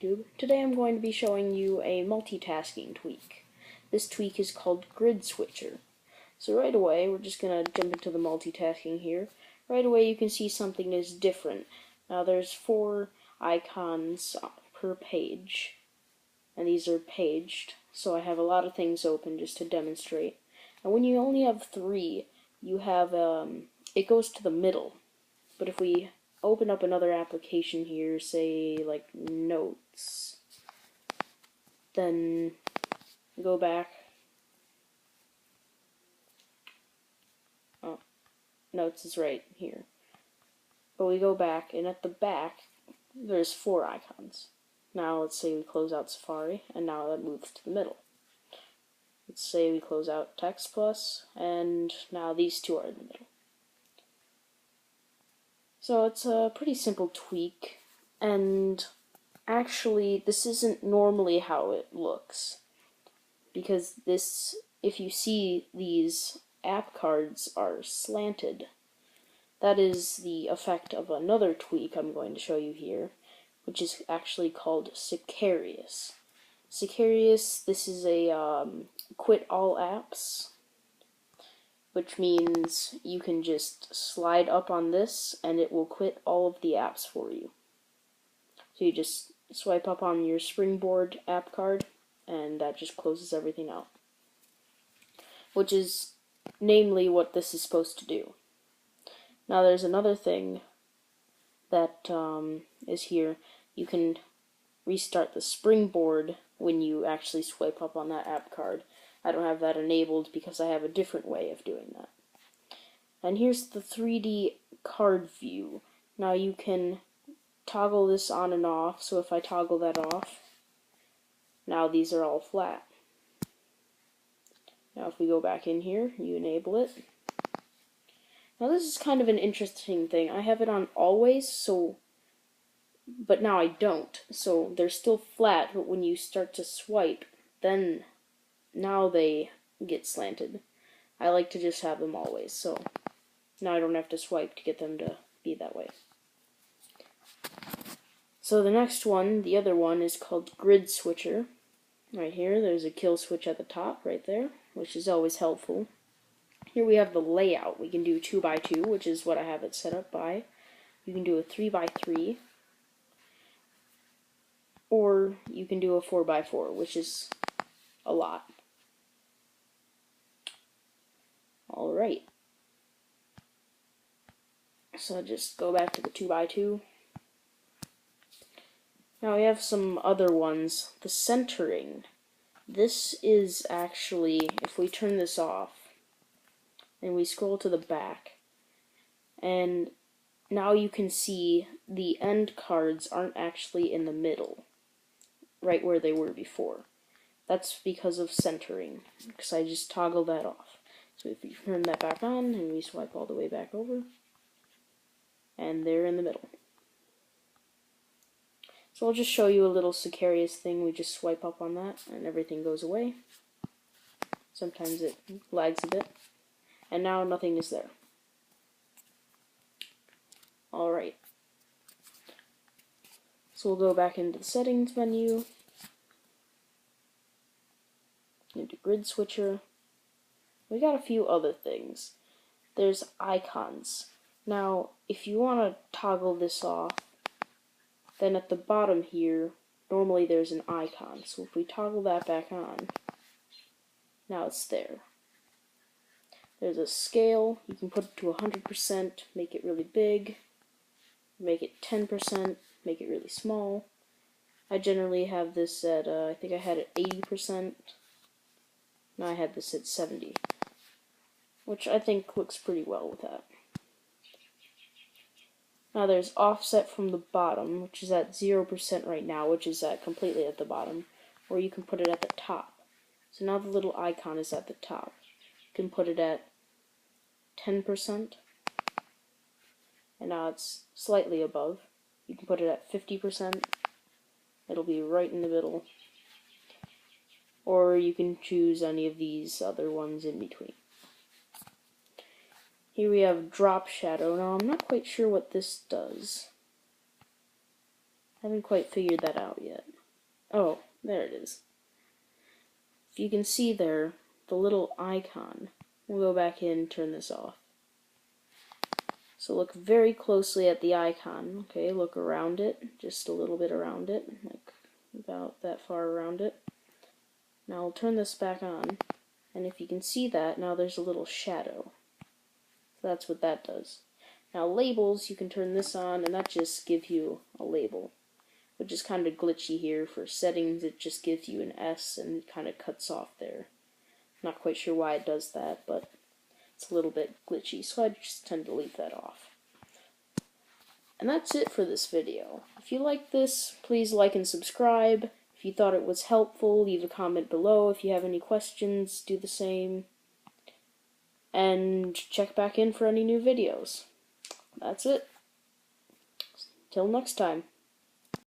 YouTube. Today I'm going to be showing you a multitasking tweak. This tweak is called gridswitcher. So right away, we're just going to jump into the multitasking here. Right away you can see something is different. Now there's 4 icons per page, and these are paged, so I have a lot of things open just to demonstrate. And when you only have 3, you have, it goes to the middle. But if we open up another application here, say like notes, then go back. Oh, notes is right here. But we go back, and at the back, there's 4 icons. Now let's say we close out Safari, and now that moves to the middle. Let's say we close out Text Plus, and now these 2 are in the middle. So it's a pretty simple tweak, and actually this isn't normally how it looks, because this, if you see, these app cards are slanted. That is the effect of another tweak I'm going to show you here, which is actually called sicarius. Sicarius, this is a quit all apps, which means you can just slide up on this and it will quit all of the apps for you. So you just swipe up on your Springboard app card and that just closes everything out. Which is namely what this is supposed to do. Now there's another thing that is here. You can restart the Springboard when you actually swipe up on that app card. I don't have that enabled because I have a different way of doing that. And here's the 3D card view. Now you can toggle this on and off, so if I toggle that off, now these are all flat. Now if we go back in here, you enable it. Now this is kind of an interesting thing. I have it on always, but now I don't. So they're still flat, but when you start to swipe, then now they get slanted. I like to just have them always, so now I don't have to swipe to get them to be that way. So the next one, the other one, is called gridswitcher. Right here, there's a kill switch at the top, right there, which is always helpful. Here we have the layout. We can do 2x2, which is what I have it set up by. You can do a 3x3, or you can do a 4x4, which is a lot. Alright, so just go back to the 2x2. Now we have some other ones. The centering. This is actually, if we turn this off, and we scroll to the back, and now you can see the end cards aren't actually in the middle, right where they were before. That's because of centering, because I just toggled that off. So if we turn that back on, and we swipe all the way back over, and they're in the middle. So I'll just show you a little sicarius thing. We just swipe up on that, and everything goes away. Sometimes it lags a bit. And now nothing is there. Alright. So we'll go back into the settings menu, into gridswitcher. We got a few other things. There's icons. Now, if you want to toggle this off, then at the bottom here, normally there's an icon. So if we toggle that back on, now it's there. There's a scale. You can put it to 100%, make it really big, make it 10%, make it really small. I generally have this at, I think I had it 80%. Now I had this at 70%, which I think looks pretty well with that. Now there's offset from the bottom, which is at 0% right now, which is completely at the bottom, or you can put it at the top. So now the little icon is at the top. You can put it at 10%, and now it's slightly above. You can put it at 50%, it'll be right in the middle, or you can choose any of these other ones in between. Here we have drop shadow. Now I'm not quite sure what this does. Haven't quite figured that out yet. Oh, there it is. If you can see there, the little icon. We'll go back in and turn this off. So look very closely at the icon. Okay, look around it, just a little bit around it, like about that far around it. Now I'll turn this back on, and if you can see that, now there's a little shadow. So that's what that does. Now labels, you can turn this on, and that just gives you a label, which is kind of glitchy here. For settings, it just gives you an S and it kind of cuts off there. Not quite sure why it does that, but it's a little bit glitchy, so I just tend to leave that off. And that's it for this video. If you like this, please like and subscribe. If you thought it was helpful, leave a comment below. If you have any questions, do the same. And check back in for any new videos. That's it. Till next time.